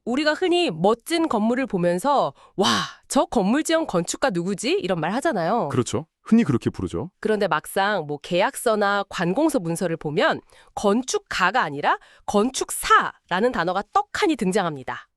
우리가 흔히 멋진 건물을 보면서 와, 저 건물 지은 건축가 누구지? 이런 말 하잖아요. 그렇죠. 흔히 그렇게 부르죠. 그런데 막상 뭐 계약서나 관공서 문서를 보면 건축가가 아니라 건축사라는 단어가 떡하니 등장합니다.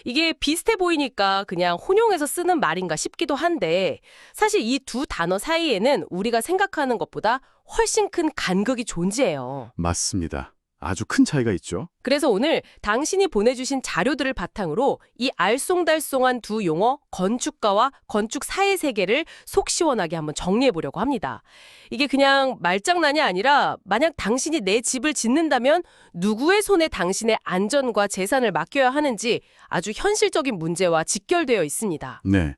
이게 비슷해 보이니까 그냥 혼용해서 쓰는 말인가 싶기도 한데 사실 이 두 단어 사이에는 우리가 생각하는 것보다 훨씬 큰 간극이 존재해요. 맞습니다. 아주 큰 차이가 있죠. 그래서 오늘 당신이 보내주신 자료들을 바탕으로 이 알쏭달쏭한 두 용어 건축가와 건축사의 세계를 속 시원하게 한번 정리해 보려고 합니다. 이게 그냥 말장난이 아니라 만약 당신이 내 집을 짓는다면 누구의 손에 당신의 안전과 재산을 맡겨야 하는지 아주 현실적인 문제와 직결되어 있습니다. 네.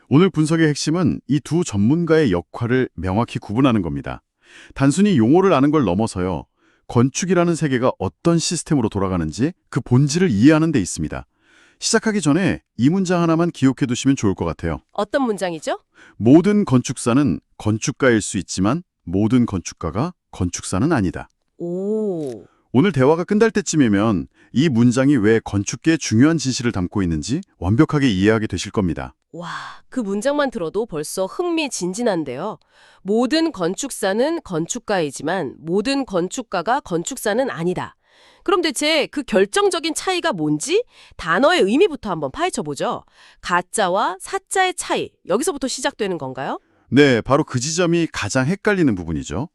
오늘 분석의 핵심은 이 두 전문가의 역할을 명확히 구분하는 겁니다. 단순히 용어를 아는 걸 넘어서요. 건축이라는 세계가 어떤 시스템으로 돌아가는지 그 본질을 이해하는 데 있습니다. 시작하기 전에 이 문장 하나만 기억해 두시면 좋을 것 같아요. 어떤 문장이죠? 모든 건축사는 건축가일 수 있지만 모든 건축가가 건축사는 아니다. 오... 오늘 대화가 끝날 때쯤이면 이 문장이 왜 건축계의 중요한 진실을 담고 있는지 완벽하게 이해하게 되실 겁니다. 와, 그 문장만 들어도 벌써 흥미진진한데요. 모든 건축사는 건축가이지만 모든 건축가가 건축사는 아니다. 그럼 대체 그 결정적인 차이가 뭔지 단어의 의미부터 한번 파헤쳐보죠. 가짜와 사자의 차이, 여기서부터 시작되는 건가요? 네, 바로 그 지점이 가장 헷갈리는 부분이죠.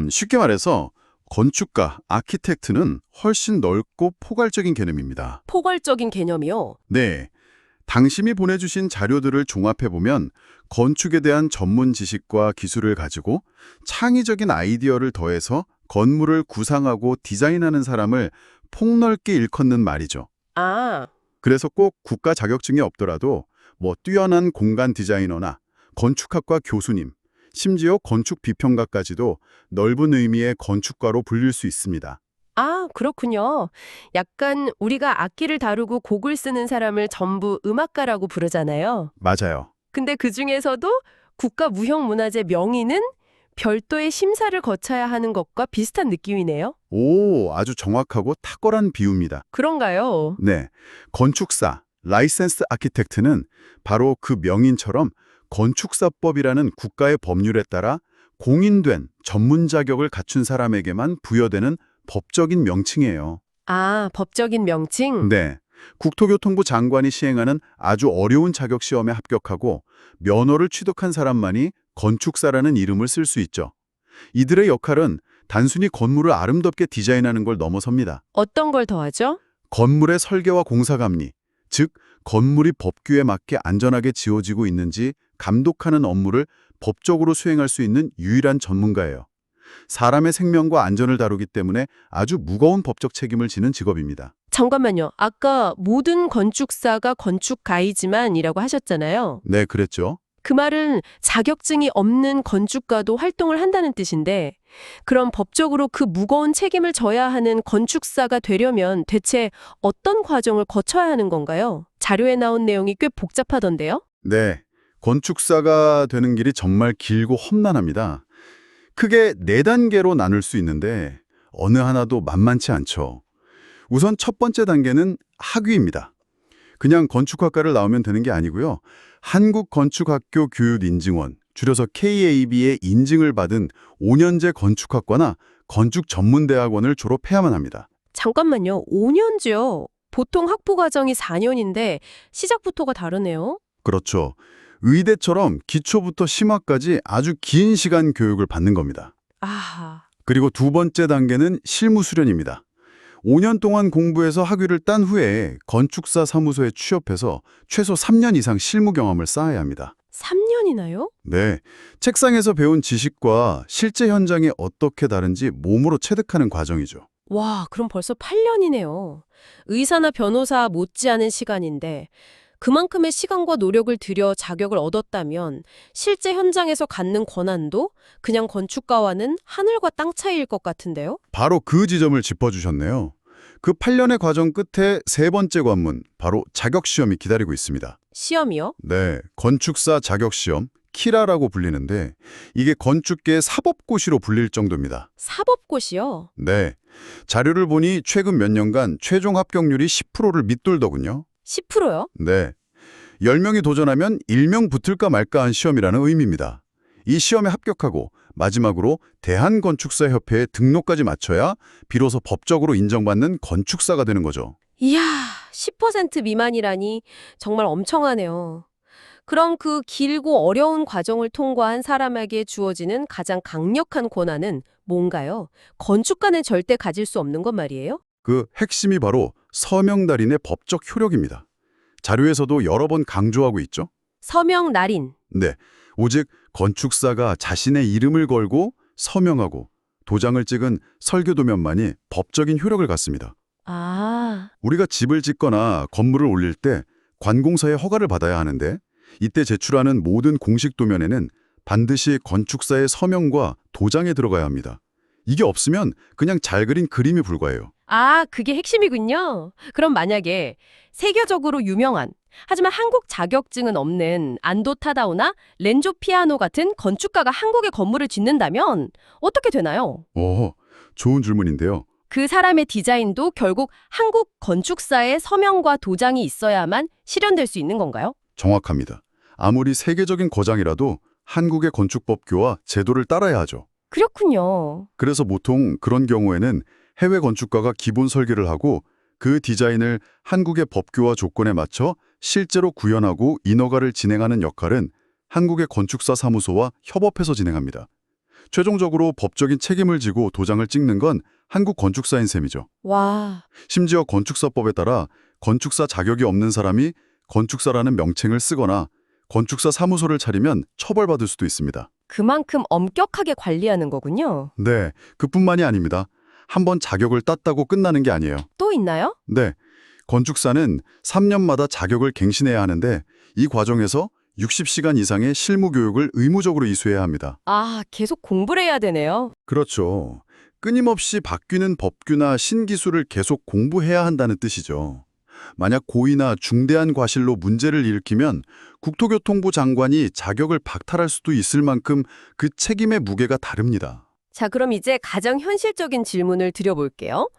쉽게 말해서 건축가, 아키텍트는 훨씬 넓고 포괄적인 개념입니다. 포괄적인 개념이요. 네, 당신이 보내주신 자료들을 종합해보면 건축에 대한 전문 지식과 기술을 가지고 창의적인 아이디어를 더해서 건물을 구상하고 디자인하는 사람을 폭넓게 일컫는 말이죠. 아, 그래서 꼭 국가 자격증이 없더라도 뛰어난 공간 디자이너나 건축학과 교수님, 심지어 건축 비평가까지도 넓은 의미의 건축가로 불릴 수 있습니다. 그렇군요. 약간 우리가 악기를 다루고 곡을 쓰는 사람을 전부 음악가라고 부르잖아요. 맞아요. 근데 그중에서도 국가무형문화재 명의는 별도의 심사를 거쳐야 하는 것과 비슷한 느낌이네요. 오, 아주 정확하고 탁월한 비유입니다. 그런가요? 네, 건축사, 라이센스 아키텍트는 바로 그 명인처럼 건축사법이라는 국가의 법률에 따라 공인된 전문 자격을 갖춘 사람에게만 부여되는 법적인 명칭이에요. 법적인 명칭? 네, 국토교통부 장관이 시행하는 아주 어려운 자격 시험에 합격하고 면허를 취득한 사람만이 건축사라는 이름을 쓸 수 있죠. 이들의 역할은 단순히 건물을 아름답게 디자인하는 걸 넘어섭니다. 어떤 걸 더하죠? 건물의 설계와 공사감리, 즉 건물이 법규에 맞게 안전하게 지어지고 있는지 감독하는 업무를 법적으로 수행할 수 있는 유일한 전문가예요. 사람의 생명과 안전을 다루기 때문에 아주 무거운 법적 책임을 지는 직업입니다. 잠깐만요. 아까 모든 건축사가 건축가이지만이라고 하셨잖아요. 네, 그랬죠. 그 말은 자격증이 없는 건축가도 활동을 한다는 뜻인데 그럼 법적으로 그 무거운 책임을 져야 하는 건축사가 되려면 대체 어떤 과정을 거쳐야 하는 건가요? 자료에 나온 내용이 꽤 복잡하던데요? 네, 건축사가 되는 길이 정말 길고 험난합니다. 크게 4단계로 나눌 수 있는데 어느 하나도 만만치 않죠. 우선 첫 번째 단계는 학위입니다. 그냥 건축학과를 나오면 되는 게 아니고요. 한국건축학교 교육인증원, 줄여서 KAB의 인증을 받은 5년제 건축학과나 건축전문대학원을 졸업해야만 합니다. 잠깐만요. 5년제요. 보통 학부 과정이 4년인데 시작부터가 다르네요. 그렇죠. 의대처럼 기초부터 심화까지 아주 긴 시간 교육을 받는 겁니다. 그리고 두 번째 단계는 실무 수련입니다. 5년 동안 공부해서 학위를 딴 후에 건축사 사무소에 취업해서 최소 3년 이상 실무 경험을 쌓아야 합니다. 3년이나요? 네, 책상에서 배운 지식과 실제 현장에 어떻게 다른지 몸으로 체득하는 과정이죠. 와, 그럼 벌써 8년이네요. 의사나 변호사 못지않은 시간인데 그만큼의 시간과 노력을 들여 자격을 얻었다면 실제 현장에서 갖는 권한도 그냥 건축가와는 하늘과 땅 차이일 것 같은데요? 바로 그 지점을 짚어주셨네요. 그 8년의 과정 끝에 세 번째 관문, 바로 자격시험이 기다리고 있습니다. 시험이요? 네, 건축사 자격시험, 키라라고 불리는데 이게 건축계의 사법고시로 불릴 정도입니다. 사법고시요? 네. 자료를 보니 최근 몇 년간 최종 합격률이 10%를 밑돌더군요. 10%요? 네. 10명이 도전하면 1명 붙을까 말까 한 시험이라는 의미입니다. 이 시험에 합격하고 마지막으로 대한건축사협회에 등록까지 마쳐야 비로소 법적으로 인정받는 건축사가 되는 거죠. 이야, 10% 미만이라니 정말 엄청하네요. 그럼 그 길고 어려운 과정을 통과한 사람에게 주어지는 가장 강력한 권한은 뭔가요? 건축가는 절대 가질 수 없는 것 말이에요? 그 핵심이 바로 서명달인의 법적 효력입니다. 자료에서도 여러 번 강조하고 있죠. 서명 날인. 네, 오직 건축사가 자신의 이름을 걸고 서명하고 도장을 찍은 설계도면만이 법적인 효력을 갖습니다. 아, 우리가 집을 짓거나 건물을 올릴 때 관공서의 허가를 받아야 하는데 이때 제출하는 모든 공식 도면에는 반드시 건축사의 서명과 도장이 들어가야 합니다. 이게 없으면 그냥 잘 그린 그림이 불과해요. 그게 핵심이군요. 그럼 만약에 세계적으로 유명한, 하지만 한국 자격증은 없는 안도 타다오나 렌조 피아노 같은 건축가가 한국에 건물을 짓는다면 어떻게 되나요? 좋은 질문인데요. 그 사람의 디자인도 결국 한국 건축사의 서명과 도장이 있어야만 실현될 수 있는 건가요? 정확합니다. 아무리 세계적인 거장이라도 한국의 건축법규와 제도를 따라야 하죠. 그렇군요. 그래서 보통 그런 경우에는 해외 건축가가 기본 설계를 하고 그 디자인을 한국의 법규와 조건에 맞춰 실제로 구현하고 인허가를 진행하는 역할은 한국의 건축사 사무소와 협업해서 진행합니다. 최종적으로 법적인 책임을 지고 도장을 찍는 건 한국 건축사인 셈이죠. 와, 심지어 건축사법에 따라 건축사 자격이 없는 사람이 건축사라는 명칭을 쓰거나 건축사 사무소를 차리면 처벌받을 수도 있습니다. 그만큼 엄격하게 관리하는 거군요. 네, 그뿐만이 아닙니다. 한번 자격을 땄다고 끝나는 게 아니에요. 또 있나요? 네, 건축사는 3년마다 자격을 갱신해야 하는데 이 과정에서 60시간 이상의 실무 교육을 의무적으로 이수해야 합니다. 계속 공부를 해야 되네요. 그렇죠. 끊임없이 바뀌는 법규나 신기술을 계속 공부해야 한다는 뜻이죠. 만약 고의나 중대한 과실로 문제를 일으키면 국토교통부 장관이 자격을 박탈할 수도 있을 만큼 그 책임의 무게가 다릅니다. 자, 그럼 이제 가장 현실적인 질문을 드려볼게요.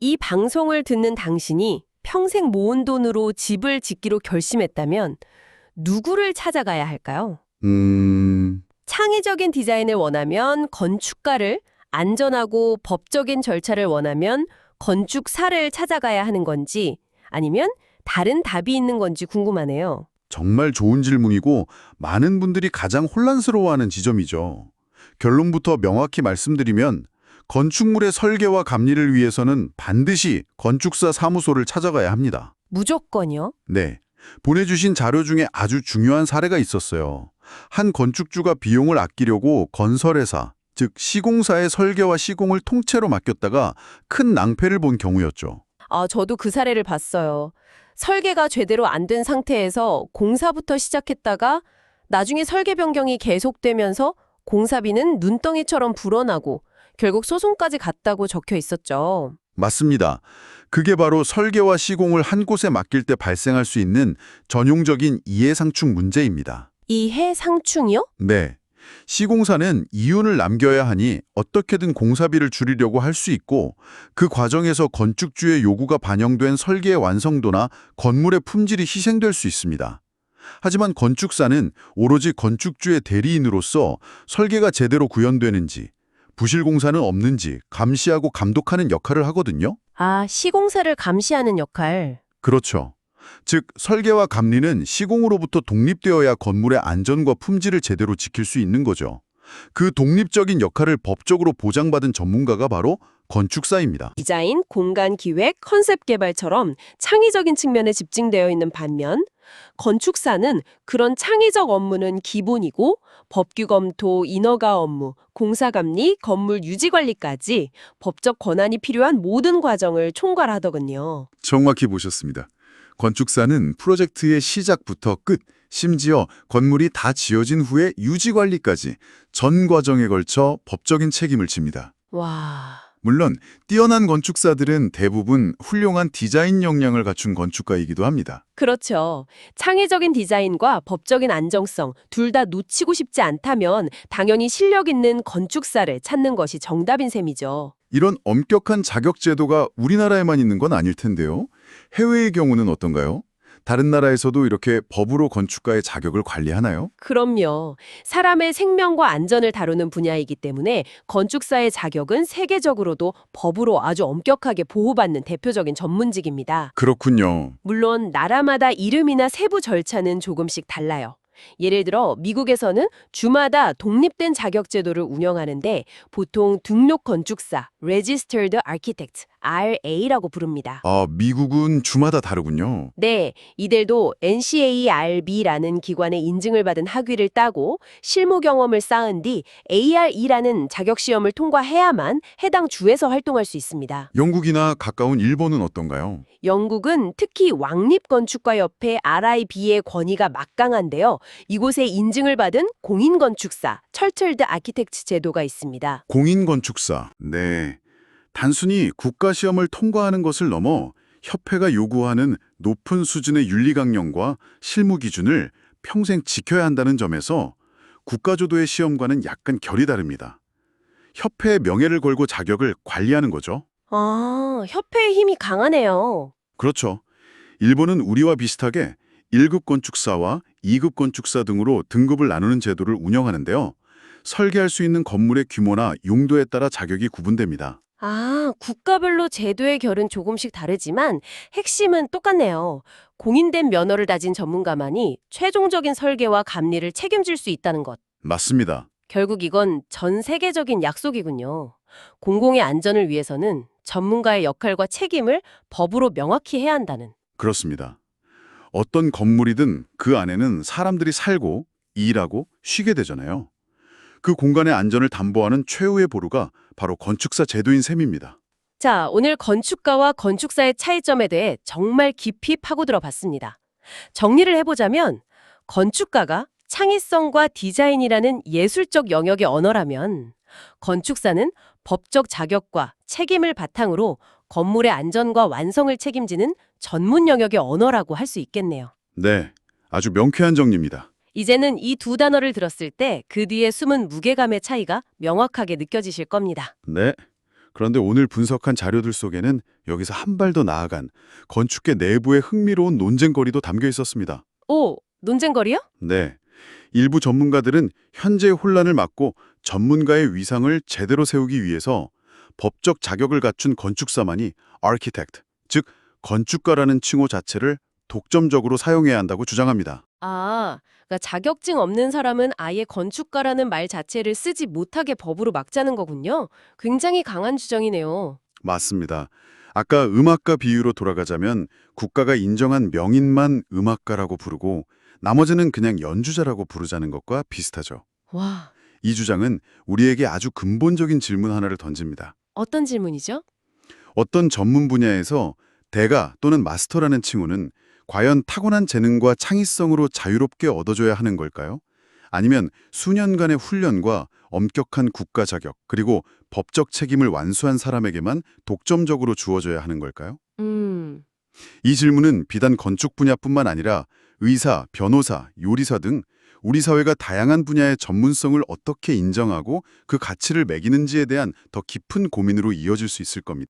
이 방송을 듣는 당신이 평생 모은 돈으로 집을 짓기로 결심했다면 누구를 찾아가야 할까요? 창의적인 디자인을 원하면 건축가를, 안전하고 법적인 절차를 원하면 건축사를 찾아가야 하는 건지 아니면 다른 답이 있는 건지 궁금하네요. 정말 좋은 질문이고 많은 분들이 가장 혼란스러워하는 지점이죠. 결론부터 명확히 말씀드리면 건축물의 설계와 감리를 위해서는 반드시 건축사 사무소를 찾아가야 합니다. 무조건이요? 네. 보내주신 자료 중에 아주 중요한 사례가 있었어요. 한 건축주가 비용을 아끼려고 건설회사, 즉 시공사의 설계와 시공을 통째로 맡겼다가 큰 낭패를 본 경우였죠. 저도 그 사례를 봤어요. 설계가 제대로 안 된 상태에서 공사부터 시작했다가 나중에 설계 변경이 계속되면서 공사비는 눈덩이처럼 불어나고 결국 소송까지 갔다고 적혀 있었죠. 맞습니다. 그게 바로 설계와 시공을 한 곳에 맡길 때 발생할 수 있는 전용적인 이해상충 문제입니다. 이해상충이요? 네. 시공사는 이윤을 남겨야 하니 어떻게든 공사비를 줄이려고 할 수 있고 그 과정에서 건축주의 요구가 반영된 설계의 완성도나 건물의 품질이 희생될 수 있습니다. 하지만 건축사는 오로지 건축주의 대리인으로서 설계가 제대로 구현되는지, 부실 공사는 없는지 감시하고 감독하는 역할을 하거든요. 시공사를 감시하는 역할. 그렇죠. 즉, 설계와 감리는 시공으로부터 독립되어야 건물의 안전과 품질을 제대로 지킬 수 있는 거죠. 그 독립적인 역할을 법적으로 보장받은 전문가가 바로 건축사입니다. 디자인, 공간 기획, 컨셉 개발처럼 창의적인 측면에 집중되어 있는 반면 건축사는 그런 창의적 업무는 기본이고 법규 검토, 인허가 업무, 공사 감리, 건물 유지 관리까지 법적 권한이 필요한 모든 과정을 총괄하더군요. 정확히 보셨습니다. 건축사는 프로젝트의 시작부터 끝, 심지어 건물이 다 지어진 후에 유지 관리까지 전 과정에 걸쳐 법적인 책임을 집니다. 와, 물론 뛰어난 건축사들은 대부분 훌륭한 디자인 역량을 갖춘 건축가이기도 합니다. 그렇죠. 창의적인 디자인과 법적인 안정성 둘 다 놓치고 싶지 않다면 당연히 실력 있는 건축사를 찾는 것이 정답인 셈이죠. 이런 엄격한 자격 제도가 우리나라에만 있는 건 아닐 텐데요. 해외의 경우는 어떤가요? 다른 나라에서도 이렇게 법으로 건축가의 자격을 관리하나요? 그럼요. 사람의 생명과 안전을 다루는 분야이기 때문에 건축사의 자격은 세계적으로도 법으로 아주 엄격하게 보호받는 대표적인 전문직입니다. 그렇군요. 물론 나라마다 이름이나 세부 절차는 조금씩 달라요. 예를 들어 미국에서는 주마다 독립된 자격 제도를 운영하는데 보통 등록 건축사, Registered Architect, RA라고 부릅니다. 아, 미국은 주마다 다르군요. 네, 이들도 NCARB라는 기관의 인증을 받은 학위를 따고 실무 경험을 쌓은 뒤 ARE라는 자격 시험을 통과해야만 해당 주에서 활동할 수 있습니다. 영국이나 가까운 일본은 어떤가요? 영국은 특히 왕립건축가협회 RIB의 권위가 막강한데요. 이곳에 인증을 받은 공인건축사, Chartered Architect 제도가 있습니다. 공인건축사. 네. 단순히 국가시험을 통과하는 것을 넘어 협회가 요구하는 높은 수준의 윤리강령과 실무 기준을 평생 지켜야 한다는 점에서 국가조도의 시험과는 약간 결이 다릅니다. 협회의 명예를 걸고 자격을 관리하는 거죠. 아, 협회의 힘이 강하네요. 그렇죠. 일본은 우리와 비슷하게 1급 건축사와 2급 건축사 등으로 등급을 나누는 제도를 운영하는데요. 설계할 수 있는 건물의 규모나 용도에 따라 자격이 구분됩니다. 아, 국가별로 제도의 결은 조금씩 다르지만 핵심은 똑같네요. 공인된 면허를 다진 전문가만이 최종적인 설계와 감리를 책임질 수 있다는 것. 맞습니다. 결국 이건 전 세계적인 약속이군요. 공공의 안전을 위해서는 전문가의 역할과 책임을 법으로 명확히 해야 한다는. 그렇습니다. 어떤 건물이든 그 안에는 사람들이 살고 일하고 쉬게 되잖아요. 그 공간의 안전을 담보하는 최후의 보루가 바로 건축사 제도인 셈입니다. 자, 오늘 건축가와 건축사의 차이점에 대해 정말 깊이 파고들어 봤습니다. 정리를 해보자면 건축가가 창의성과 디자인이라는 예술적 영역의 언어라면 건축사는 법적 자격과 책임을 바탕으로 건물의 안전과 완성을 책임지는 전문 영역의 언어라고 할 수 있겠네요. 네, 아주 명쾌한 정리입니다. 이제는 이 두 단어를 들었을 때 그 뒤에 숨은 무게감의 차이가 명확하게 느껴지실 겁니다. 네. 그런데 오늘 분석한 자료들 속에는 여기서 한 발 더 나아간 건축계 내부의 흥미로운 논쟁거리도 담겨 있었습니다. 오, 논쟁거리요? 네. 일부 전문가들은 현재의 혼란을 막고 전문가의 위상을 제대로 세우기 위해서 법적 자격을 갖춘 건축사만이 architect, 즉 건축가라는 칭호 자체를 독점적으로 사용해야 한다고 주장합니다. 아, 그러니까 자격증 없는 사람은 아예 건축가라는 말 자체를 쓰지 못하게 법으로 막자는 거군요. 굉장히 강한 주장이네요. 맞습니다. 아까 음악가 비유로 돌아가자면 국가가 인정한 명인만 음악가라고 부르고 나머지는 그냥 연주자라고 부르자는 것과 비슷하죠. 와, 이 주장은 우리에게 아주 근본적인 질문 하나를 던집니다. 어떤 질문이죠? 어떤 전문 분야에서 대가 또는 마스터라는 칭호는 과연 타고난 재능과 창의성으로 자유롭게 얻어줘야 하는 걸까요? 아니면 수년간의 훈련과 엄격한 국가 자격, 그리고 법적 책임을 완수한 사람에게만 독점적으로 주어져야 하는 걸까요? 이 질문은 비단 건축 분야뿐만 아니라 의사, 변호사, 요리사 등 우리 사회가 다양한 분야의 전문성을 어떻게 인정하고 그 가치를 매기는지에 대한 더 깊은 고민으로 이어질 수 있을 겁니다.